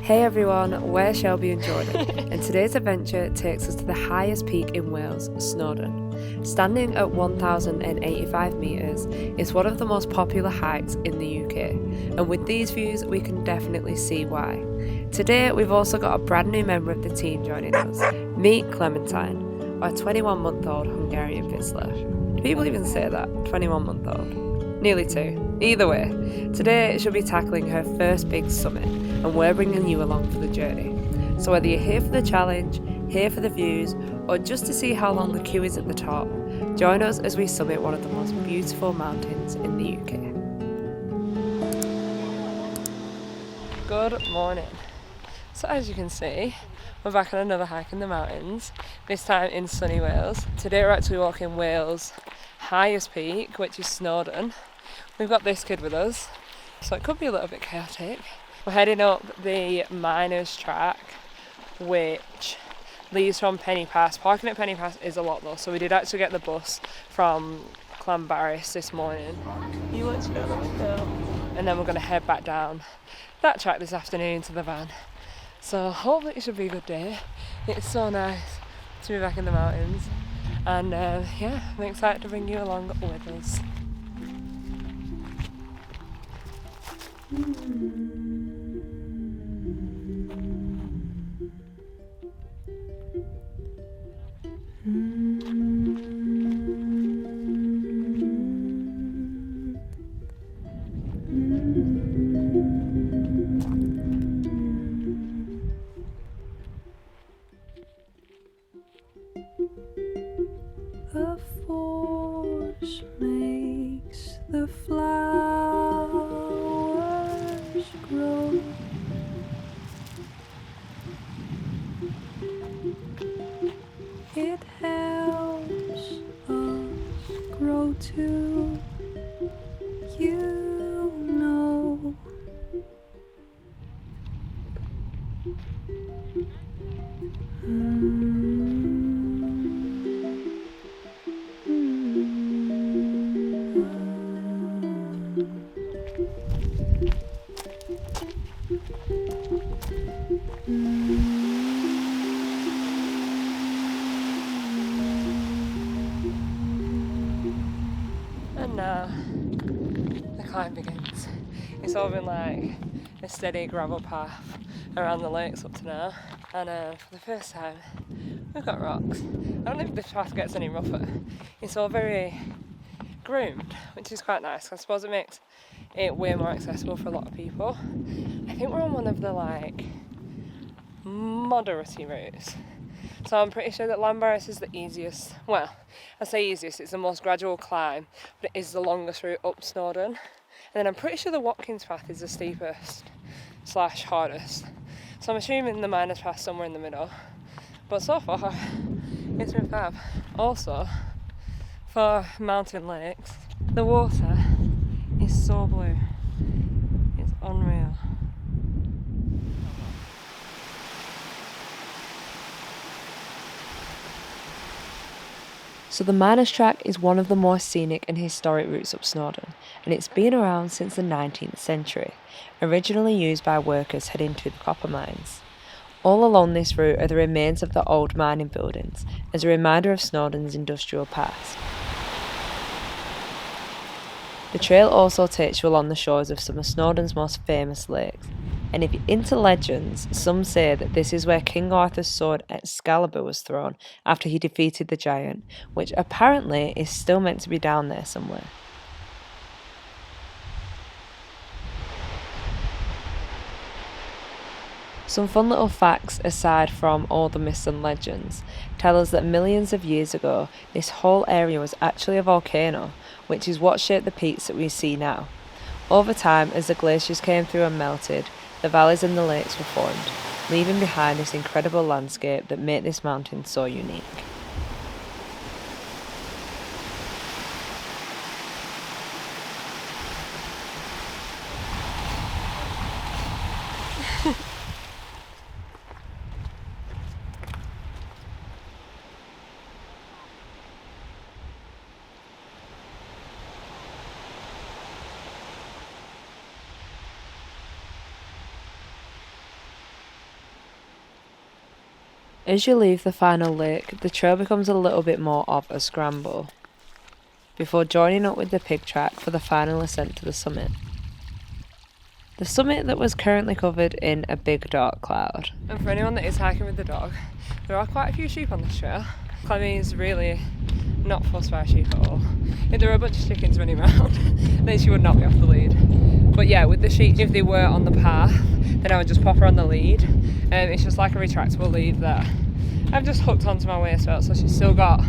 Hey everyone, we're Shelby and Jordan, and today's adventure takes us to the highest peak in Wales, Snowdon. Standing at 1,085 metres, it's one of the most popular hikes in the UK, and with these views we can definitely see why. Today we've also got a brand new member of the team joining us. Meet Clementine, our 21-month-old Hungarian Whistler. Do people even say that? 21-month-old? Nearly 2. Either way, today she'll be tackling her first big summit, and we're bringing you along for the journey. So whether you're here for the challenge, here for the views, or just to see how long the queue is at the top, join us as we summit one of the most beautiful mountains in the UK. Good morning. So as you can see, we're back on another hike in the mountains, this time in sunny Wales. Today we're actually walking Wales' highest peak, which is Snowdon. We've got this kid with us, so it could be a little bit chaotic. We're heading up the miners track, which leaves from Penny Pass. Parking at Penny Pass is a lot though, so we did actually get the bus from Llanberis this morning. You want to know the window? And then we're going to head back down that track this afternoon to the van. So hopefully it should be a good day. It's so nice to be back in the mountains, and yeah, I'm excited to bring you along with us. A force makes the flowers grow. It helps us grow too, you know. And now the climb begins. It's all been like a steady gravel path around the lakes up to now, and for the first time we've got rocks. I don't know if this path gets any rougher. It's all very groomed, which is quite nice. I suppose it makes it way more accessible for a lot of people. I think we're on one of the like moderate routes. So I'm pretty sure that Llanberis is the easiest, well, I say easiest, it's the most gradual climb, but it is the longest route up Snowdon. And then I'm pretty sure the Watkins Path is the steepest / hardest. So I'm assuming the Miners Path somewhere in the middle. But so far, it's been fab. Also, for mountain lakes, the water is so blue. It's unreal. So the Miners Track is one of the more scenic and historic routes up Snowdon, and it's been around since the 19th century, originally used by workers heading to the copper mines. All along this route are the remains of the old mining buildings, as a reminder of Snowdon's industrial past. The trail also takes you along the shores of some of Snowdon's most famous lakes, and if you're into legends, some say that this is where King Arthur's sword Excalibur was thrown after he defeated the giant, which apparently is still meant to be down there somewhere. Some fun little facts aside from all the myths and legends tell us that millions of years ago this whole area was actually a volcano, which is what shaped the peaks that we see now. Over time, as the glaciers came through and melted, the valleys and the lakes were formed, leaving behind this incredible landscape that made this mountain so unique. As you leave the final lake, the trail becomes a little bit more of a scramble, before joining up with the pig track for the final ascent to the summit. The summit that was currently covered in a big dark cloud. And for anyone that is hiking with the dog, there are quite a few sheep on this trail. Clemmy is really not fussed by sheep at all. If there were a bunch of chickens running around, then she would not be off the lead. But yeah, with the sheep, if they were on the path, then I would just pop her on the lead. It's just like a retractable lead that I've just hooked onto my waist belt, so she's still got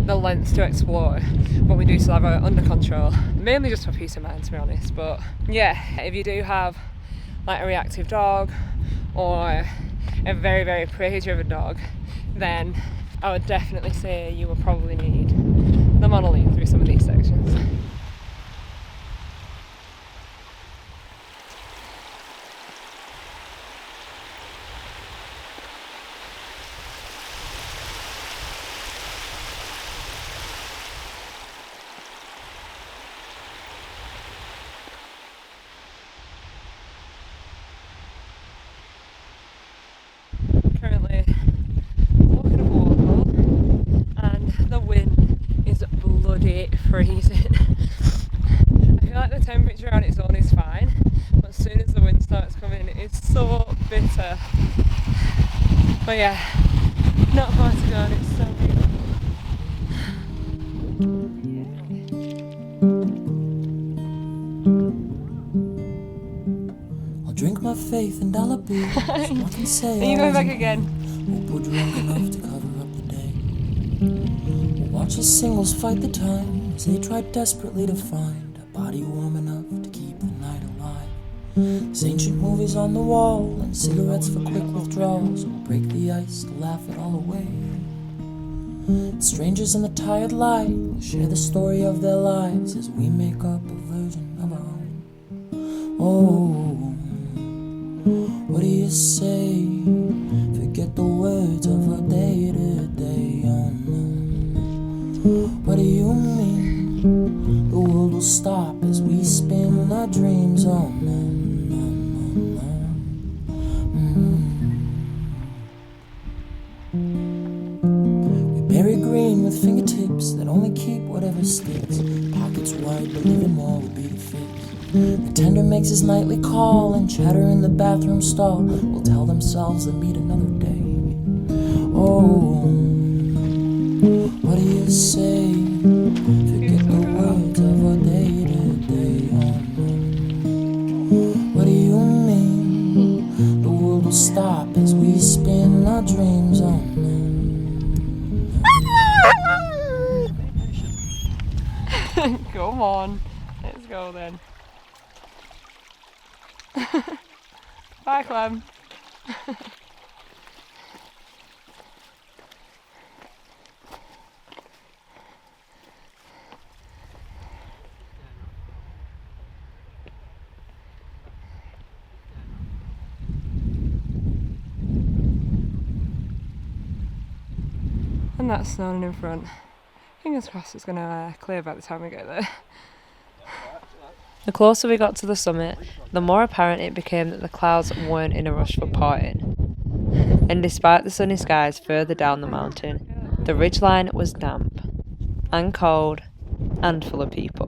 the length to explore, but we do still have her under control, mainly just for peace of mind, to be honest. But yeah, if you do have like a reactive dog or a very, very prey-driven dog, then I would definitely say you will probably need them on a lead through some of these sections. Currently walking a waterfall and the wind is bloody freezing. I feel like the temperature on its own is fine, but as soon as the wind starts coming it's so bitter. But yeah, not far to go and it's so beautiful. Drink my faith and I'll be so I can say Are you going back again? We're drunk enough to cover up the day. We'll watch the singles fight the time as they try desperately to find a body warm enough to keep the night alive. There's ancient movies on the wall and cigarettes for quick withdrawals. We'll break the ice to laugh it all away. Strangers in the tired light will share the story of their lives as we make up a version of our own. Oh, what do you say? Forget the words of a day to day. Oh no. What do you mean? The world will stop as we spin our dreams. Oh no, no, no, no. We bury green with fingertips that only keep whatever sticks. Pockets wide, but living more would be the fix. The tender makes his nightly call and chatter in the bathroom stall will tell themselves they'll meet another day. Oh, what do you say? Forget the words of a day to day. Oh no. What do you mean? The world will stop as we spin our dreams. Oh no. Come on, let's go then. Bye, Clem. And that's Snowdon in front. Fingers crossed it's going to clear by the time we get there. The closer we got to the summit, the more apparent it became that the clouds weren't in a rush for parting. And despite the sunny skies further down the mountain, the ridgeline was damp, and cold, and full of people.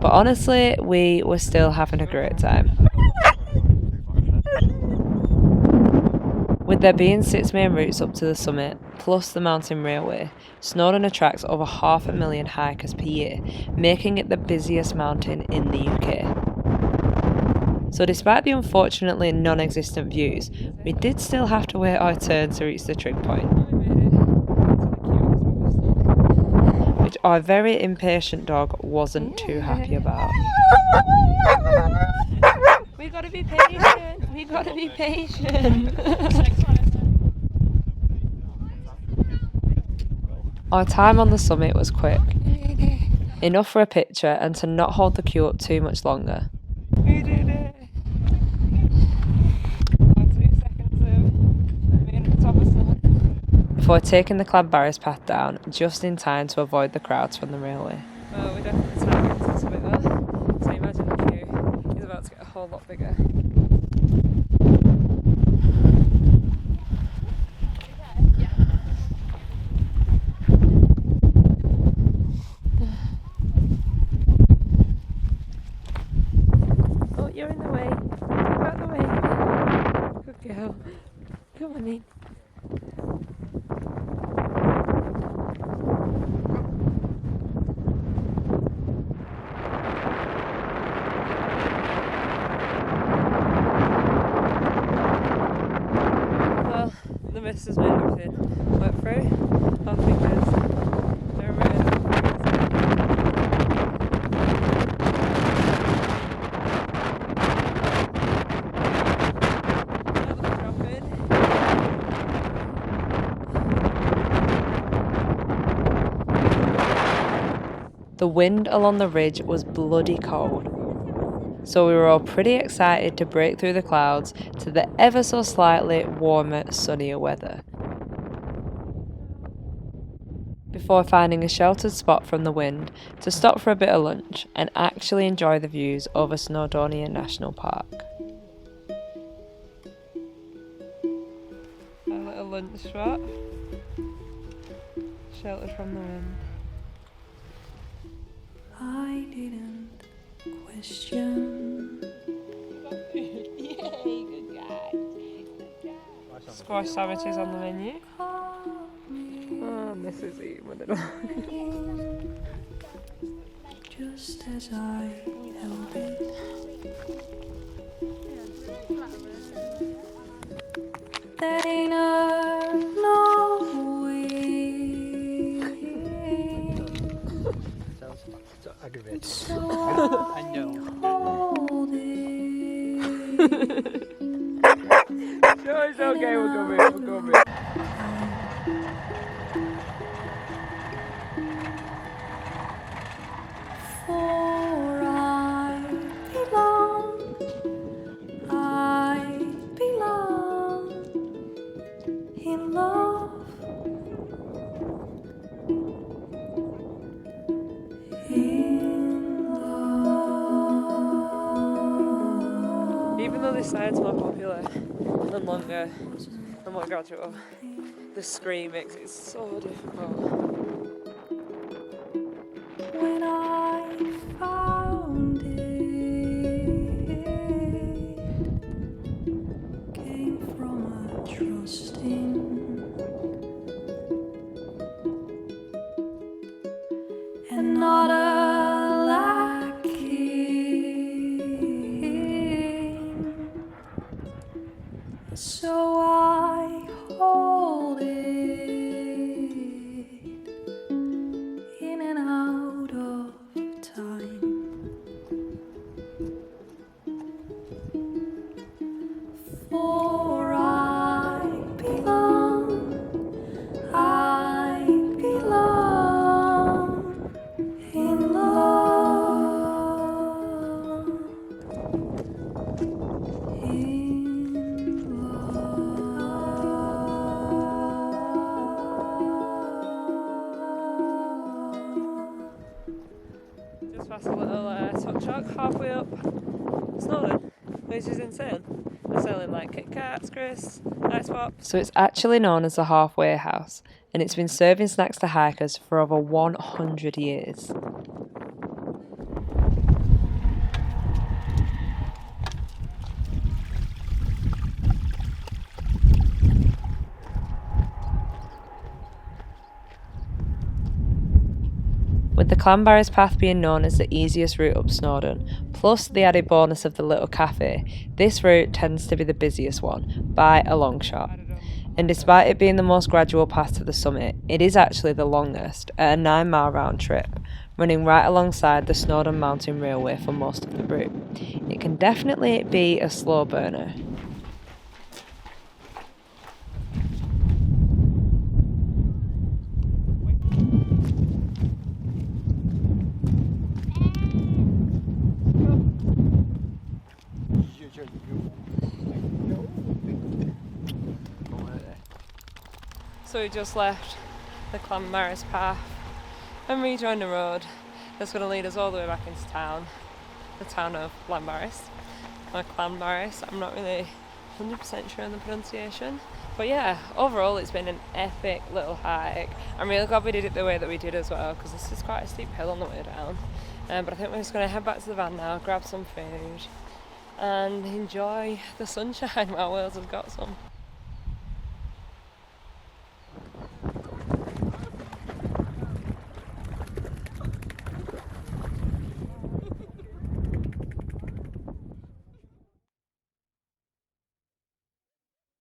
But honestly, we were still having a great time. With there being 6 main routes up to the summit, plus the mountain railway, Snowdon attracts over 500,000 hikers per year, making it the busiest mountain in the UK. So despite the unfortunately non-existent views, we did still have to wait our turn to reach the trig point, which our very impatient dog wasn't too happy about. We gotta be patient, we gotta be patient. Our time on the summit was quick, enough for a picture and to not hold the queue up too much longer. We did it! 2 seconds of being at the top of Snowdon. Before taking the Llanberis Path down, just in time to avoid the crowds from the railway. Well, we definitely targeted to the summit there, so imagine the queue is about to get a whole lot bigger. go. Come on in. Well, the mist has made everything wet through. Our fingers are red. The wind along the ridge was bloody cold, so we were all pretty excited to break through the clouds to the ever so slightly warmer, sunnier weather. Before finding a sheltered spot from the wind to stop for a bit of lunch and actually enjoy the views over Snowdon National Park. A little lunch spot, sheltered from the wind. I didn't question. Yay, good guy. Squash sandwiches on the menu. Oh, Mrs. eating with it all. Just as I held it. That ain't no way. So aggravating. So I know. hold it. No, it's okay, we'll go back, we'll go back. For I belong in love. Even though this side's more popular and longer and more gradual, the scream makes it so difficult. When I found it, came from a trusting and not a lacking. So I hold it in and out of time. For I belong in love. Just past a little tuck truck halfway up Snowdon, which is insane. They're selling like Kit Kats, crisps, ice pops. So it's actually known as the Halfway House, and it's been serving snacks to hikers for over 100 years. With the Llanberis Path being known as the easiest route up Snowdon, plus the added bonus of the little cafe, this route tends to be the busiest one, by a long shot. And despite it being the most gradual path to the summit, it is actually the longest, at a 9-mile round trip, running right alongside the Snowdon Mountain Railway for most of the route. It can definitely be a slow burner. So we just left the Llanberis Path and rejoined the road that's going to lead us all the way back into town, the town of Llanberis, or Llanberis. I'm not really 100% sure on the pronunciation, but yeah, overall it's been an epic little hike. I'm really glad we did it the way that we did as well, because this is quite a steep hill on the way down. But I think we're just going to head back to the van now, grab some food, and enjoy the sunshine while Wales has got some.